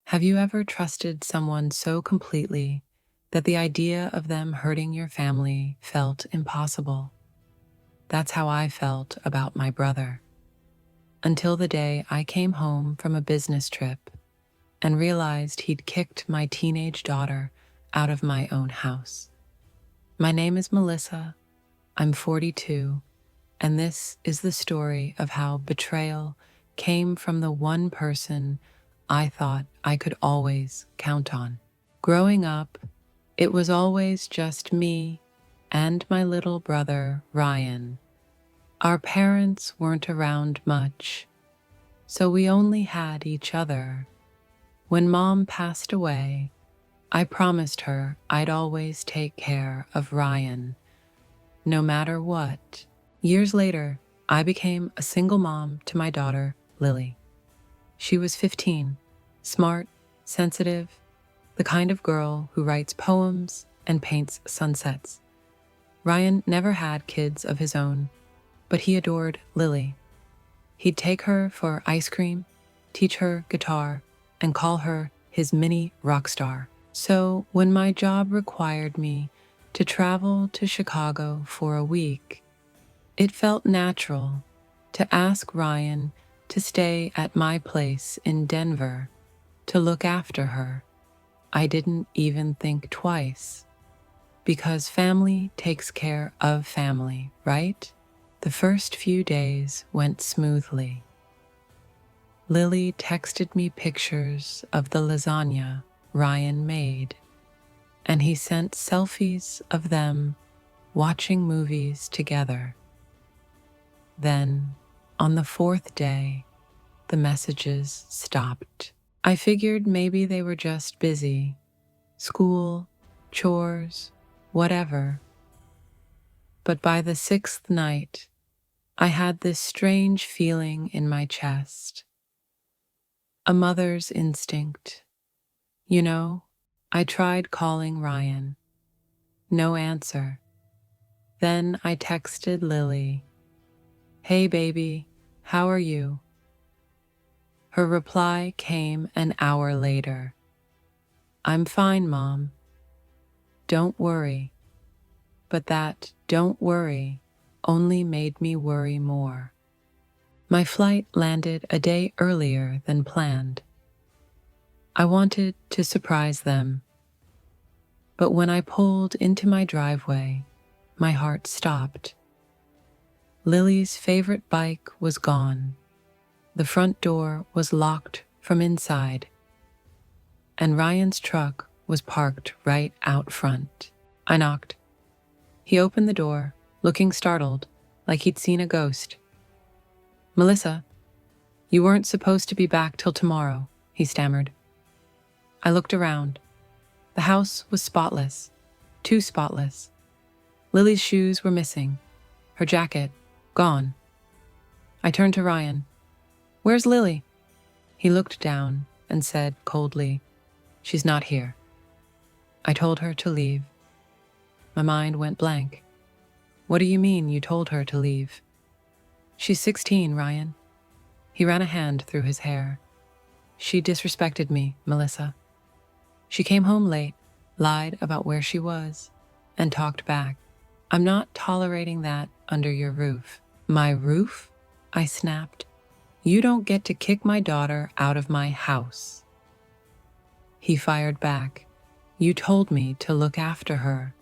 Have you ever trusted someone so completely that the idea of them hurting your family felt impossible? That's how I felt about my brother, until the day I came home from a business trip and realized he'd kicked my teenage daughter out of my own house. My name is Melissa, I'm 42, and this is the story of how betrayal came from the one person I thought I could always count on. Growing up, it was always just me and my little brother, Ryan. Our parents weren't around much, so we only had each other. When Mom passed away, I promised her I'd always take care of Ryan, no matter what. Years later, I became a single mom to my daughter, Lily. She was 15, smart, sensitive, the kind of girl who writes poems and paints sunsets. Ryan never had kids of his own, but he adored Lily. He'd take her for ice cream, teach her guitar, and call her his mini rock star. So when my job required me to travel to Chicago for a week, it felt natural to ask Ryan to stay at my place in Denver to look after her. I didn't even think twice, because family takes care of family, right? The first few days went smoothly. Lily texted me pictures of the lasagna Ryan made, and he sent selfies of them watching movies together. Then, on the fourth day, the messages stopped. I figured maybe they were just busy. School, chores, whatever. But by the sixth night, I had this strange feeling in my chest. A mother's instinct. You know, I tried calling Ryan. No answer. Then I texted Lily. "Hey baby, how are you?" Her reply came an hour later. "I'm fine, Mom. Don't worry." But that "don't worry" only made me worry more. My flight landed a day earlier than planned. I wanted to surprise them. But when I pulled into my driveway, my heart stopped. Lily's favorite bike was gone. The front door was locked from inside, and Ryan's truck was parked right out front. I knocked. He opened the door, looking startled, like he'd seen a ghost. "Melissa, you weren't supposed to be back till tomorrow," he stammered. I looked around. The house was spotless, too spotless. Lily's shoes were missing, her jacket gone. I turned to Ryan. "Where's Lily?" He looked down and said coldly, "She's not here." I told her to leave. My mind went blank. "What do you mean you told her to leave?" "She's 16, Ryan." He ran a hand through his hair. "She disrespected me, Melissa. She came home late, lied about where she was, and talked back. I'm not tolerating that under your roof." "My roof?" I snapped. "You don't get to kick my daughter out of my house." He fired back. "You told me to look after her."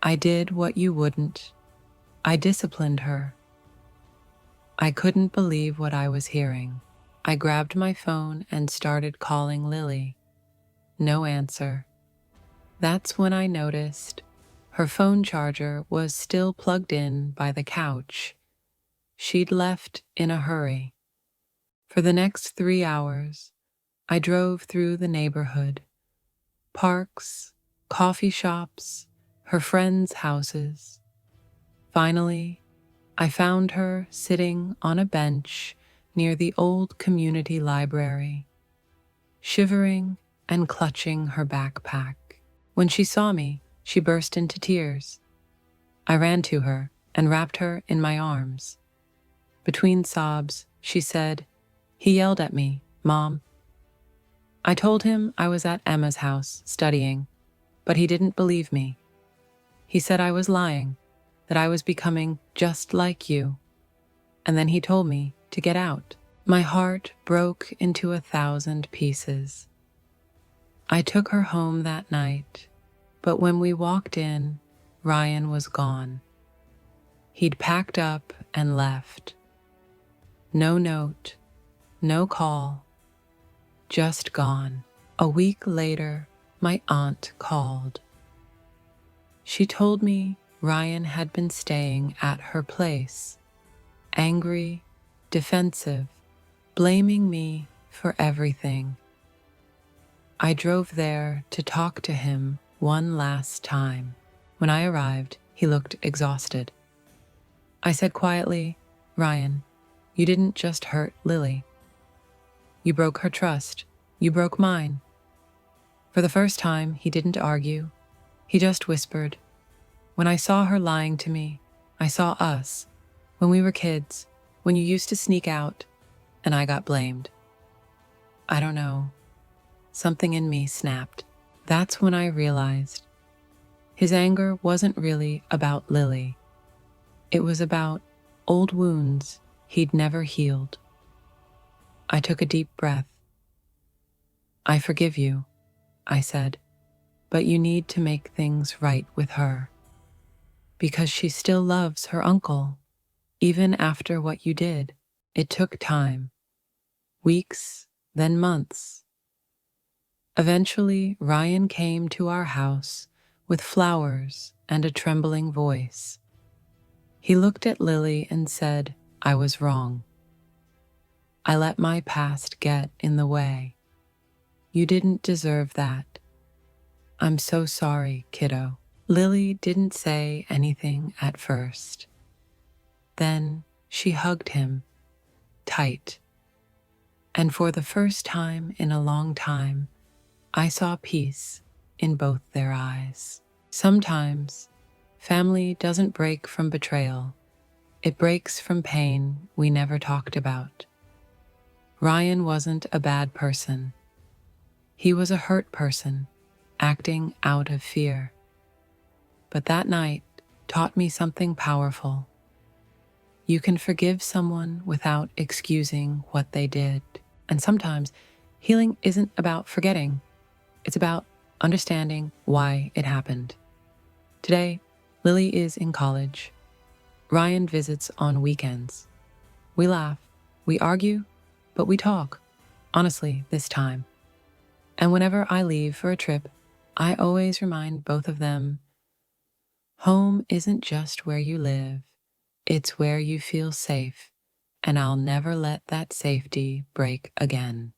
"I did what you wouldn't. I disciplined her." I couldn't believe what I was hearing. I grabbed my phone and started calling Lily. No answer. That's when I noticed her phone charger was still plugged in by the couch. She'd left in a hurry. For the next 3 hours, I drove through the neighborhood. Parks, coffee shops, her friends' houses. Finally, I found her sitting on a bench near the old community library, shivering and clutching her backpack. When she saw me, she burst into tears. I ran to her and wrapped her in my arms. Between sobs, she said, "He yelled at me, Mom." I told him I was at Emma's house studying, but he didn't believe me. He said I was lying, that I was becoming just like you. And then he told me to get out. My heart broke into 1,000 pieces. I took her home that night, but when we walked in, Ryan was gone. He'd packed up and left. No note, no call, just gone. A week later, my aunt called. She told me Ryan had been staying at her place, angry, defensive, blaming me for everything. I drove there to talk to him one last time. When I arrived, he looked exhausted. I said quietly, "Ryan, you didn't just hurt Lily. You broke her trust. You broke mine." For the first time, he didn't argue. He just whispered, "When I saw her lying to me, I saw us. When we were kids, when you used to sneak out, and I got blamed." I don't know. Something in me snapped. That's when I realized his anger wasn't really about Lily. It was about old wounds he'd never healed. I took a deep breath. "I forgive you," I said, "but you need to make things right with her. Because she still loves her uncle, even after what you did." It took time. Weeks, then months. Eventually, Ryan came to our house with flowers and a trembling voice. He looked at Lily and said, "I was wrong. I let my past get in the way. You didn't deserve that. I'm so sorry, kiddo." Lily didn't say anything at first. Then she hugged him tight. And for the first time in a long time, I saw peace in both their eyes. Sometimes, family doesn't break from betrayal. It breaks from pain we never talked about. Ryan wasn't a bad person. He was a hurt person, acting out of fear. But that night taught me something powerful. You can forgive someone without excusing what they did. And sometimes, healing isn't about forgetting. It's about understanding why it happened. Today, Lily is in college. Ryan visits on weekends. We laugh, we argue, but we talk, honestly, this time. And whenever I leave for a trip, I always remind both of them, home isn't just where you live, it's where you feel safe, and I'll never let that safety break again.